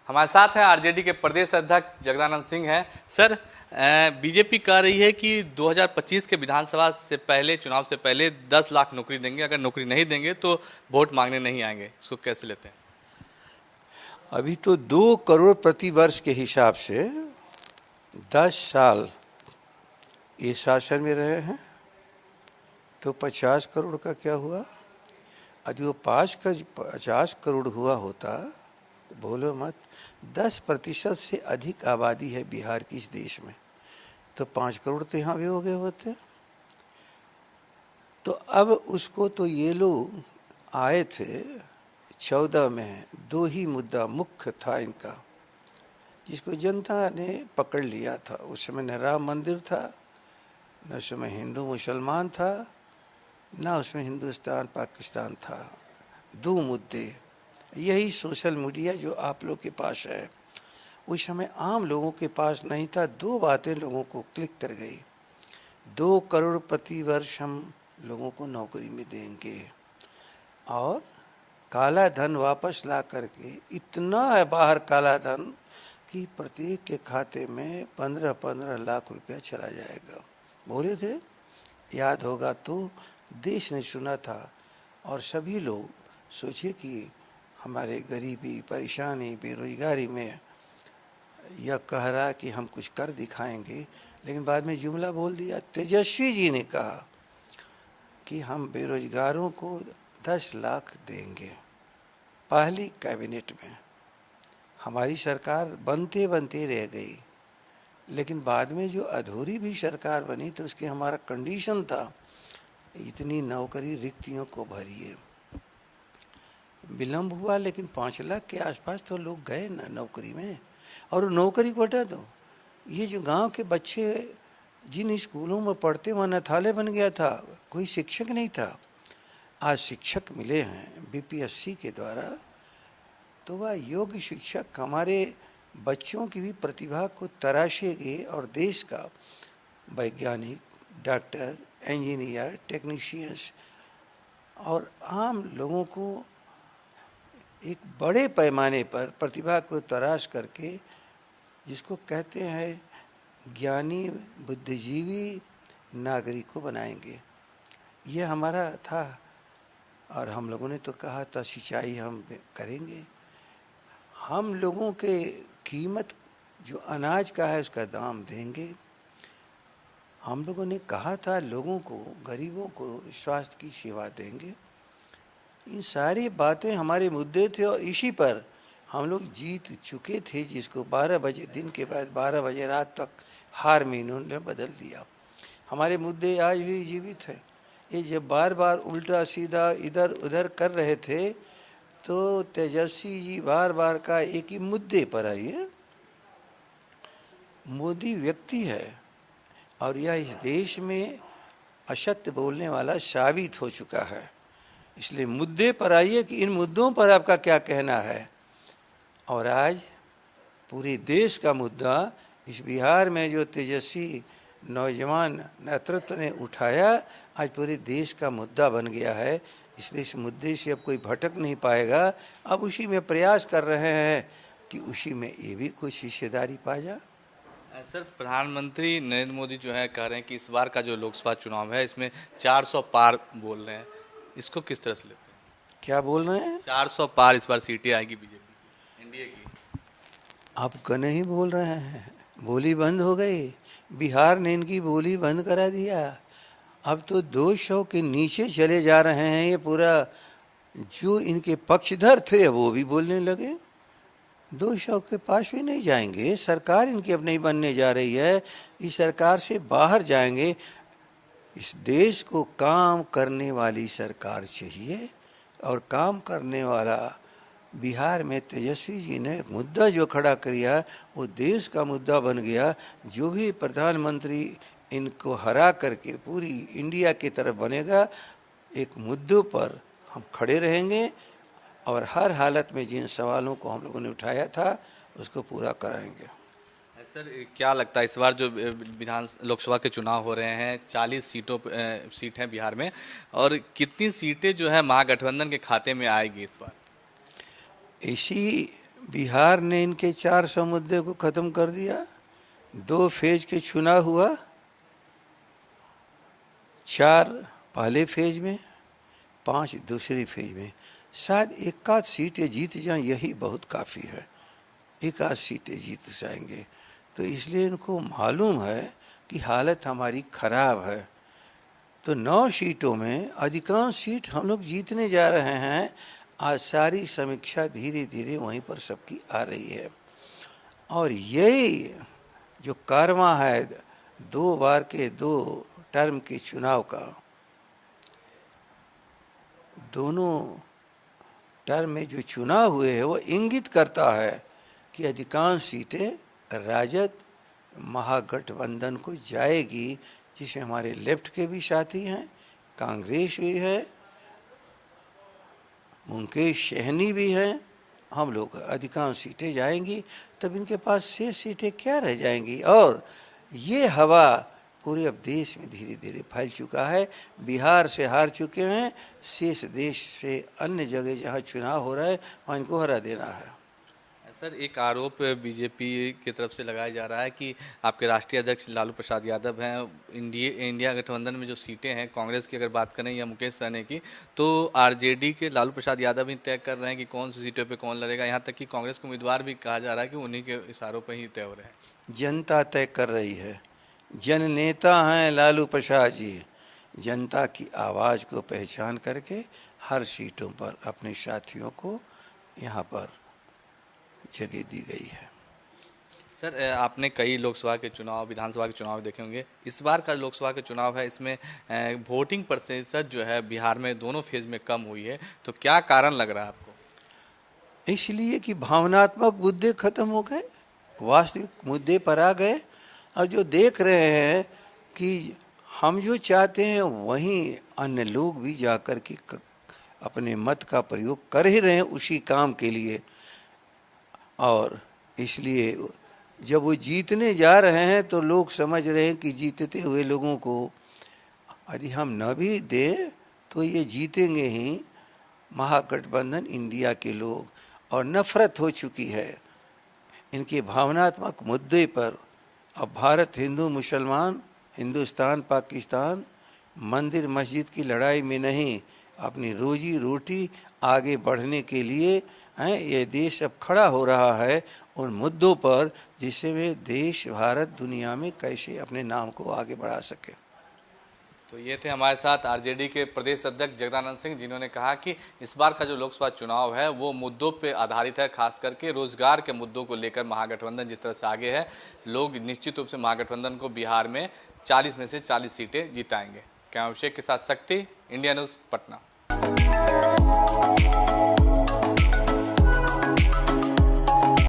हमारे साथ है आरजेडी के प्रदेश अध्यक्ष जगदानंद सिंह हैं। सर, बीजेपी कह रही है कि 2025 के विधानसभा से पहले, चुनाव से पहले 10 लाख नौकरी देंगे, अगर नौकरी नहीं देंगे तो वोट मांगने नहीं आएंगे। इसको कैसे लेते हैं? अभी तो 2 करोड़ प्रति वर्ष के हिसाब से 10 साल ये शासन में रहे हैं, तो 50 करोड़ का क्या हुआ? यदि वो 50 करोड़ हुआ होता तो बोलो मत। 10% से अधिक आबादी है बिहार की इस देश में, तो 5 करोड़ तो यहाँ भी हो गए होते। तो अब उसको तो ये लोग आए थे 14 में, 2 ही मुद्दा मुख्य था इनका, जिसको जनता ने पकड़ लिया था। उस समय न राम मंदिर था, न उसमें हिंदू मुसलमान था, न उसमें हिंदुस्तान पाकिस्तान था। 2 मुद्दे, यही सोशल मीडिया जो आप लोग के पास है, उस समय आम लोगों के पास नहीं था। 2 बातें लोगों को क्लिक कर गई। 2 करोड़ प्रति वर्ष हम लोगों को नौकरी में देंगे, और काला धन वापस ला करके, इतना है बाहर काला धन कि प्रत्येक के खाते में 15-15 लाख रुपया चला जाएगा। बोले थे, याद होगा तो देश ने सुना था, और सभी लोग सोचे कि हमारे गरीबी, परेशानी, बेरोजगारी में यह कह रहा कि हम कुछ कर दिखाएंगे। लेकिन बाद में जुमला बोल दिया, तेजस्वी जी ने कहा कि हम बेरोजगारों को 10 लाख देंगे। पहली कैबिनेट में हमारी सरकार बनते बनते रह गई, लेकिन बाद में जो अधूरी भी सरकार बनी तो उसके हमारा कंडीशन था, इतनी नौकरी रिक्तियों को भरिए। विलम्ब हुआ, लेकिन 5 लाख के आसपास तो लोग गए ना नौकरी में। और नौकरी को हटा दो, ये जो गांव के बच्चे जिन स्कूलों में पढ़ते, वहाँ नथाले बन गया था, कोई शिक्षक नहीं था। आज शिक्षक मिले हैं बीपीएससी के द्वारा, तो वह योग्य शिक्षक हमारे बच्चों की भी प्रतिभा को तराशेंगे, और देश का वैज्ञानिक, डॉक्टर, इंजीनियर, टेक्नीशियंस और आम लोगों को एक बड़े पैमाने पर प्रतिभा को तराश करके, जिसको कहते हैं ज्ञानी बुद्धिजीवी नागरिक को बनाएंगे। ये हमारा था, और हम लोगों ने तो कहा था सिंचाई हम करेंगे। हम लोगों के कीमत जो अनाज का है उसका दाम देंगे। हम लोगों ने कहा था लोगों को, गरीबों को स्वास्थ्य की सेवा देंगे। इन सारी बातें हमारे मुद्दे थे, और इसी पर हम लोग जीत चुके थे, जिसको 12 बजे दिन के बाद 12 बजे रात तक हार में इन्होंने बदल दिया। हमारे मुद्दे आज भी जीवित है। ये जब बार बार उल्टा सीधा इधर उधर कर रहे थे, तो तेजस्वी जी बार बार का एक ही मुद्दे पर आइए। मोदी व्यक्ति है, और यह इस देश में असत्य बोलने वाला साबित हो चुका है। इसलिए मुद्दे पर आइए कि इन मुद्दों पर आपका क्या कहना है। और आज पूरे देश का मुद्दा, इस बिहार में जो तेजस्वी नौजवान नेतृत्व ने उठाया, आज पूरे देश का मुद्दा बन गया है। इसलिए इस मुद्दे से अब कोई भटक नहीं पाएगा। अब उसी में प्रयास कर रहे हैं कि उसी में ये भी कुछ हिस्सेदारी पा जाए। सर, प्रधानमंत्री नरेंद्र मोदी जो है कह रहे हैं कि इस बार का जो लोकसभा चुनाव है इसमें 400 पार बोल रहे हैं। इसको किस तरह से लेते हैं? क्या बोल रहे हैं? 400 पार इस बार सीटें आएगी बीजेपी, एनडीए की। आप कने ही बोल रहे हैं, बोली बंद हो गई। बिहार ने इनकी बोली बंद करा दिया। अब तो 200 के नीचे चले जा रहे हैं। ये पूरा जो इनके पक्षधर थे वो भी बोलने लगे, 200 के पास भी नहीं जाएंगे। सरकार इनकी अब नहीं बनने जा रही है, इस सरकार से बाहर जाएंगे। इस देश को काम करने वाली सरकार चाहिए, और काम करने वाला बिहार में तेजस्वी जी ने मुद्दा जो खड़ा किया वो देश का मुद्दा बन गया। जो भी प्रधानमंत्री इनको हरा करके पूरी इंडिया की तरफ बनेगा, एक मुद्दों पर हम खड़े रहेंगे, और हर हालत में जिन सवालों को हम लोगों ने उठाया था उसको पूरा कराएंगे। सर, क्या लगता है इस बार जो लोकसभा के चुनाव हो रहे हैं, 40 सीट हैं बिहार में, और कितनी सीटें जो है महागठबंधन के खाते में आएगी इस बार? इसी बिहार ने इनके 400 मुद्दे को खत्म कर दिया। 2 फेज के चुनाव हुआ, 4 पहले फेज में, 5 दूसरे फेज में। शायद एक आध सीटें जीत जाएं, यही बहुत काफ़ी है। एक आध सीटें जीत जाएंगे तो इसलिए इनको मालूम है कि हालत हमारी खराब है। तो 9 सीटों में अधिकांश सीट हम लोग जीतने जा रहे हैं। आज सारी समीक्षा धीरे धीरे वहीं पर सबकी आ रही है। और यही जो कारवां है 2 बार के 2 टर्म के चुनाव का, दोनों टर्म में जो चुनाव हुए हैं वो इंगित करता है कि अधिकांश सीटें राजद महागठबंधन को जाएगी, जिसमें हमारे लेफ्ट के भी साथी हैं, कांग्रेस भी है, मुकेश सहनी भी हैं। हम लोग अधिकांश सीटें जाएंगी, तब इनके पास शेष सीटें क्या रह जाएंगी। और ये हवा पूरे अब देश में धीरे धीरे फैल चुका है। बिहार से हार चुके हैं, शेष देश से अन्य जगह जहाँ चुनाव हो रहा है वहाँ इनको हरा देना है। सर, एक आरोप बीजेपी की तरफ से लगाया जा रहा है कि आपके राष्ट्रीय अध्यक्ष लालू प्रसाद यादव हैं, इंडिया गठबंधन में जो सीटें हैं कांग्रेस की अगर बात करें या मुकेश सहनी की, तो आरजेडी के लालू प्रसाद यादव ही तय कर रहे हैं कि कौन सी सीटों पे कौन लड़ेगा। यहाँ तक कि कांग्रेस के उम्मीदवार भी कहा जा रहा है कि उन्हीं के इशारों पर ही तय हो रहे हैं। जनता तय कर रही है। जननेता हैं लालू प्रसाद जी। जनता की आवाज़ को पहचान करके हर सीटों पर अपने साथियों को यहाँ पर जगह दी गई है। सर, आपने कई लोकसभा के चुनाव, विधानसभा के चुनाव देखे होंगे। इस बार का लोकसभा के चुनाव है, इसमें वोटिंग प्रतिशत जो है बिहार में दोनों फेज में कम हुई है, तो क्या कारण लग रहा है आपको? इसलिए कि भावनात्मक मुद्दे खत्म हो गए, वास्तविक मुद्दे पर आ गए। और जो देख रहे हैं कि हम जो चाहते हैं वहीं अन्य लोग भी जाकर के अपने मत का प्रयोग कर ही रहे हैं उसी काम के लिए। और इसलिए जब वो जीतने जा रहे हैं तो लोग समझ रहे हैं कि जीतते हुए लोगों को यदि हम न भी दें तो ये जीतेंगे ही महागठबंधन इंडिया के लोग। और नफरत हो चुकी है इनके भावनात्मक मुद्दे पर। अब भारत हिंदू मुसलमान, हिंदुस्तान पाकिस्तान, मंदिर मस्जिद की लड़ाई में नहीं, अपनी रोजी रोटी आगे बढ़ने के लिए हैं ये देश अब खड़ा हो रहा है उन मुद्दों पर, जिससे वे देश, भारत, दुनिया में कैसे अपने नाम को आगे बढ़ा सके। तो ये थे हमारे साथ आरजेडी के प्रदेश अध्यक्ष जगदानंद सिंह, जिन्होंने कहा कि इस बार का जो लोकसभा चुनाव है वो मुद्दों पे आधारित है, खास करके रोजगार के मुद्दों को लेकर महागठबंधन जिस तरह से आगे है, लोग निश्चित रूप से महागठबंधन को बिहार में 40 में से 40 सीटें जिताएंगे। कैमरा अभिषेक के साथ शक्ति, इंडिया न्यूज़, पटना।